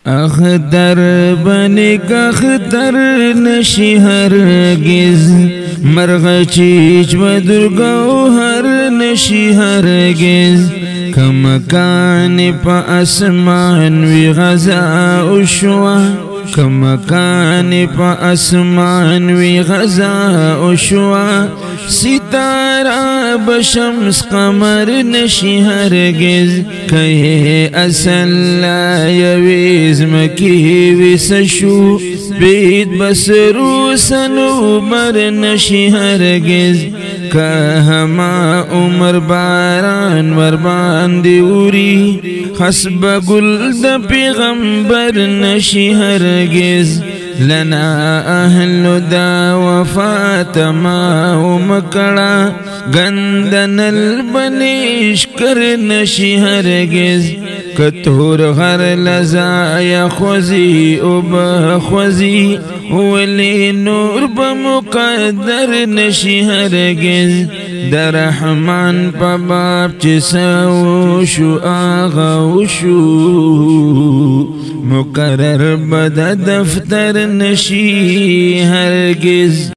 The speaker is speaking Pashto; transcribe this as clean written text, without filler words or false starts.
اختر بنی کختر نشی هرگز، مرغ چیچ بدر گوهر نشی هرگز. کمکان پا اسمان وی غزا اشوا، کمکان پا اسمان وی غزا اشوا. ستارہ بشمس قمر نشی هرگز، کہے اصل لا یویز مکی ویسشو. بید بسرو سنوبر نشی هرگز، کہما عمر باران وربان دیوری. خسب گل دا پیغمبر نشی هرگز، لنا اہل دا وفات ما ومکڑا. گندن البنیش کر نشی هرگز، کتور غر لزایا خوزی او بخوزی. ولی نور بمقدر نشی هرگز، در رحمان پا باب چساوشو آغاوشو. مقرر بدا دفتر نشی هرگز.